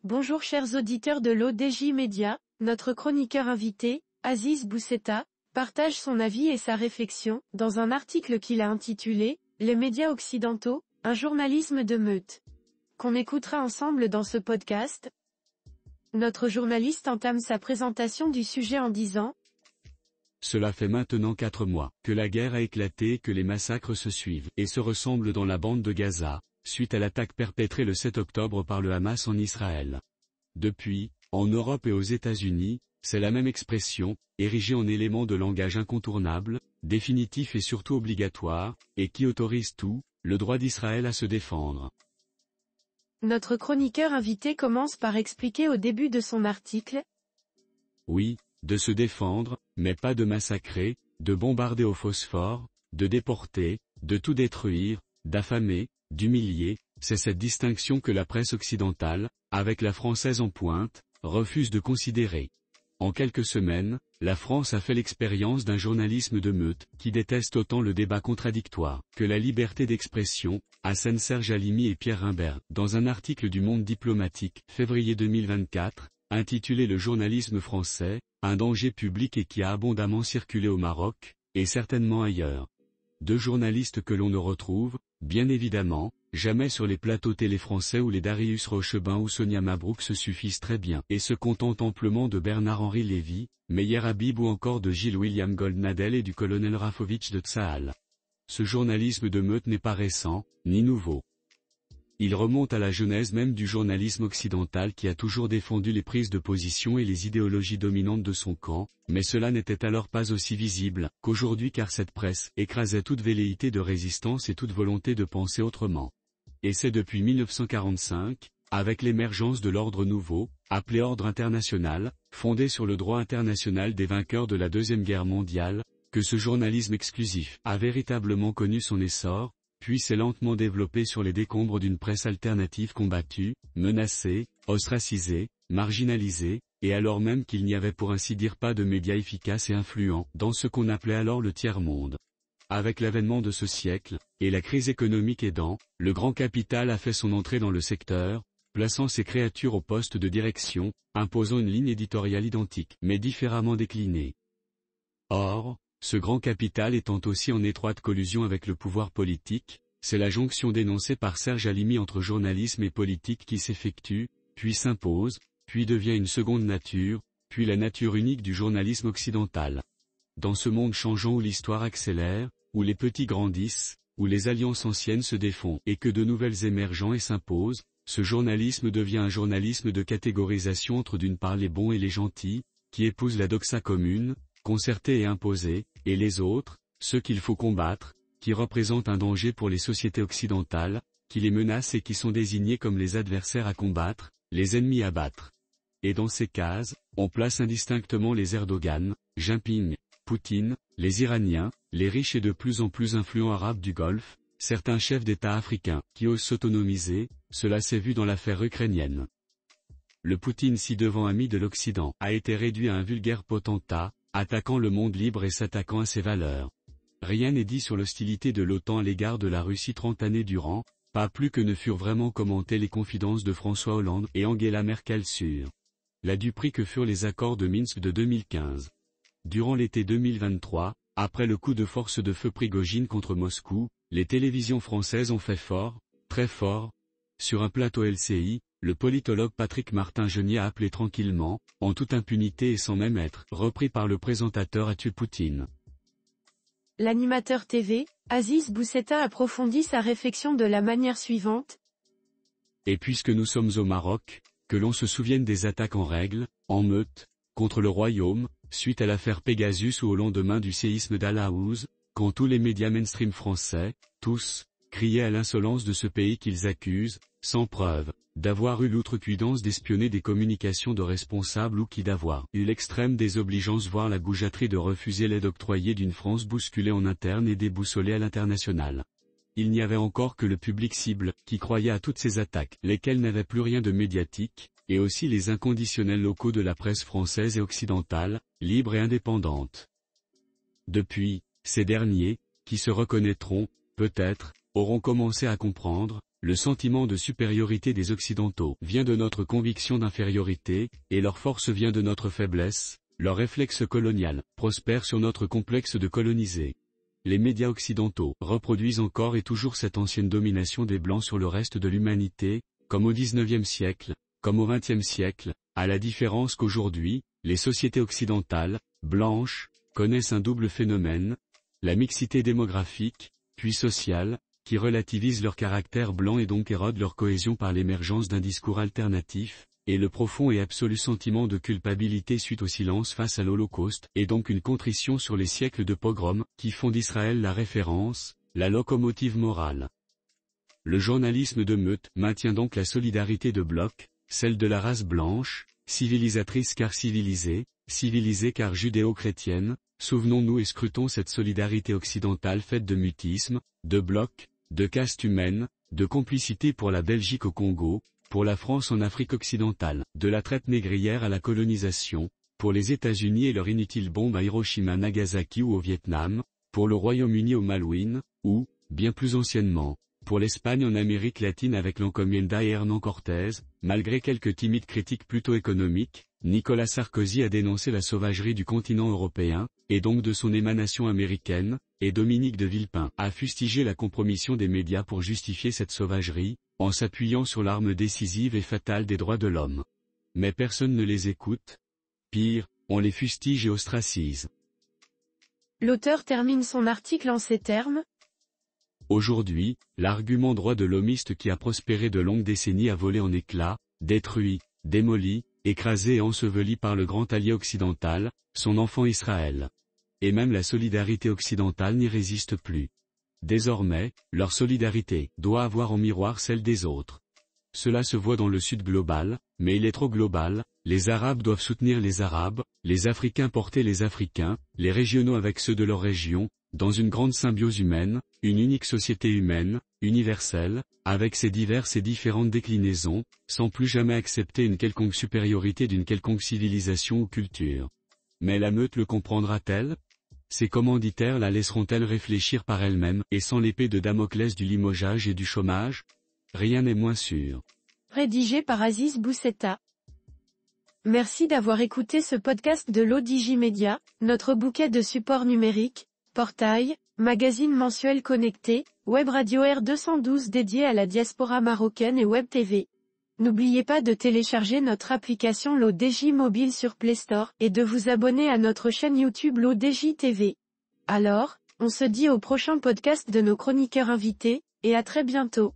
Bonjour chers auditeurs de l'ODJ Média, notre chroniqueur invité, Aziz Bousseta, partage son avis et sa réflexion, dans un article qu'il a intitulé « Les médias occidentaux, un journalisme de meute », qu'on écoutera ensemble dans ce podcast. Notre journaliste entame sa présentation du sujet en disant « Cela fait maintenant 4 mois que la guerre a éclaté et que les massacres se suivent et se ressemblent dans la bande de Gaza, suite à l'attaque perpétrée le 7 octobre par le Hamas en Israël. Depuis, en Europe et aux États-Unis, c'est la même expression, érigée en élément de langage incontournable, définitif et surtout obligatoire, et qui autorise tout, le droit d'Israël à se défendre. » Notre chroniqueur invité commence par expliquer au début de son article « Oui, de se défendre, mais pas de massacrer, de bombarder au phosphore, de déporter, de tout détruire, d'affamer, d'humilier, c'est cette distinction que la presse occidentale, avec la française en pointe, refuse de considérer. En quelques semaines, la France a fait l'expérience d'un journalisme de meute, qui déteste autant le débat contradictoire, que la liberté d'expression, assènent Serge Halimi et Pierre Rimbert, dans un article du Monde diplomatique, février 2024, intitulé Le journalisme français, un danger public et qui a abondamment circulé au Maroc, et certainement ailleurs. Deux journalistes que l'on ne retrouve, bien évidemment, jamais sur les plateaux télé français où les Darius Rochebin ou Sonia Mabrouk se suffisent très bien et se contentent amplement de Bernard-Henri Lévy, Meyer Habib ou encore de Gilles William Goldnadel et du colonel Rafovitch de Tsahal. Ce journalisme de meute n'est pas récent, ni nouveau. Il remonte à la genèse même du journalisme occidental qui a toujours défendu les prises de position et les idéologies dominantes de son camp, mais cela n'était alors pas aussi visible qu'aujourd'hui car cette presse écrasait toute velléité de résistance et toute volonté de penser autrement. Et c'est depuis 1945, avec l'émergence de l'ordre nouveau, appelé ordre international, fondé sur le droit international des vainqueurs de la Deuxième Guerre mondiale, que ce journalisme exclusif a véritablement connu son essor, puis s'est lentement développé sur les décombres d'une presse alternative combattue, menacée, ostracisée, marginalisée, et alors même qu'il n'y avait pour ainsi dire pas de médias efficaces et influents dans ce qu'on appelait alors le tiers-monde. Avec l'avènement de ce siècle, et la crise économique aidant, le grand capital a fait son entrée dans le secteur, plaçant ses créatures au poste de direction, imposant une ligne éditoriale identique, mais différemment déclinée. Or, ce grand capital étant aussi en étroite collusion avec le pouvoir politique, c'est la jonction dénoncée par Serge Halimi entre journalisme et politique qui s'effectue, puis s'impose, puis devient une seconde nature, puis la nature unique du journalisme occidental. Dans ce monde changeant où l'histoire accélère, où les petits grandissent, où les alliances anciennes se défont et que de nouvelles émergent et s'imposent, ce journalisme devient un journalisme de catégorisation entre d'une part les bons et les gentils, qui épousent la doxa commune, concertée et imposée, et les autres, ceux qu'il faut combattre, qui représentent un danger pour les sociétés occidentales, qui les menacent et qui sont désignés comme les adversaires à combattre, les ennemis à battre. Et dans ces cases, on place indistinctement les Erdogan, Jinping, Poutine, les Iraniens, les riches et de plus en plus influents arabes du Golfe, certains chefs d'État africains qui osent s'autonomiser, cela s'est vu dans l'affaire ukrainienne. Le Poutine ci-devant ami de l'Occident a été réduit à un vulgaire potentat, attaquant le monde libre et s'attaquant à ses valeurs. Rien n'est dit sur l'hostilité de l'OTAN à l'égard de la Russie 30 années durant, pas plus que ne furent vraiment commentées les confidences de François Hollande et Angela Merkel sur la duperie que furent les accords de Minsk de 2015. Durant l'été 2023, après le coup de force de feu Prigojine contre Moscou, les télévisions françaises ont fait fort, très fort. Sur un plateau LCI, le politologue Patrick Martin-Genier a appelé tranquillement, en toute impunité et sans même être repris par le présentateur à tuer Poutine. L'animateur TV, Aziz Bousseta approfondit sa réflexion de la manière suivante. Et puisque nous sommes au Maroc, que l'on se souvienne des attaques en règle, en meute, contre le royaume, suite à l'affaire Pegasus ou au lendemain du séisme d'Al-Haouz, quand tous les médias mainstream français, tous, criaient à l'insolence de ce pays qu'ils accusent, sans preuve, d'avoir eu l'outrecuidance d'espionner des communications de responsables ou qui d'avoir eu l'extrême désobligeance voire la goujaterie de refuser l'aide octroyée d'une France bousculée en interne et déboussolée à l'international. Il n'y avait encore que le public cible, qui croyait à toutes ces attaques, lesquelles n'avaient plus rien de médiatique, et aussi les inconditionnels locaux de la presse française et occidentale, libre et indépendante. Depuis, ces derniers, qui se reconnaîtront, peut-être, auront commencé à comprendre, le sentiment de supériorité des Occidentaux vient de notre conviction d'infériorité, et leur force vient de notre faiblesse, leur réflexe colonial prospère sur notre complexe de coloniser. Les médias occidentaux reproduisent encore et toujours cette ancienne domination des Blancs sur le reste de l'humanité, comme au XIXe siècle, comme au XXe siècle, à la différence qu'aujourd'hui, les sociétés occidentales, blanches, connaissent un double phénomène, la mixité démographique, puis sociale, qui relativise leur caractère blanc et donc érode leur cohésion par l'émergence d'un discours alternatif, et le profond et absolu sentiment de culpabilité suite au silence face à l'Holocauste, et donc une contrition sur les siècles de pogroms, qui font d'Israël la référence, la locomotive morale. Le journalisme de meute maintient donc la solidarité de bloc, celle de la race blanche, civilisatrice car civilisée, civilisée car judéo-chrétienne. Souvenons-nous et scrutons cette solidarité occidentale faite de mutisme, de bloc, de caste humaine, de complicité pour la Belgique au Congo, pour la France en Afrique occidentale, de la traite négrière à la colonisation, pour les États-Unis et leur inutile bombe à Hiroshima, Nagasaki ou au Vietnam, pour le Royaume-Uni au Malouine, ou, bien plus anciennement, pour l'Espagne en Amérique latine avec l'encomienda et Hernán Cortés. Malgré quelques timides critiques plutôt économiques, Nicolas Sarkozy a dénoncé la sauvagerie du continent européen, et donc de son émanation américaine, et Dominique de Villepin a fustigé la compromission des médias pour justifier cette sauvagerie, en s'appuyant sur l'arme décisive et fatale des droits de l'homme. Mais personne ne les écoute. Pire, on les fustige et ostracise. L'auteur termine son article en ces termes. Aujourd'hui, l'argument droit de l'homiste qui a prospéré de longues décennies a volé en éclats, détruit, démoli, écrasé et enseveli par le grand allié occidental, son enfant Israël. Et même la solidarité occidentale n'y résiste plus. Désormais, leur solidarité doit avoir en miroir celle des autres. Cela se voit dans le Sud global, mais il est trop global, les Arabes doivent soutenir les Arabes, les Africains porter les Africains, les régionaux avec ceux de leur région, dans une grande symbiose humaine, une unique société humaine, universelle, avec ses diverses et différentes déclinaisons, sans plus jamais accepter une quelconque supériorité d'une quelconque civilisation ou culture. Mais la meute le comprendra-t-elle ? Ses commanditaires la laisseront-elles réfléchir par elle-même, et sans l'épée de Damoclès du limogeage et du chômage ? Rien n'est moins sûr. Rédigé par Aziz Bousseta. Merci d'avoir écouté ce podcast de l'ODJ Media, notre bouquet de supports numériques, portail, magazine mensuel connecté, web radio R212 dédié à la diaspora marocaine et web TV. N'oubliez pas de télécharger notre application l'ODJ Mobile sur Play Store et de vous abonner à notre chaîne YouTube l'ODJ TV. Alors, on se dit au prochain podcast de nos chroniqueurs invités, et à très bientôt.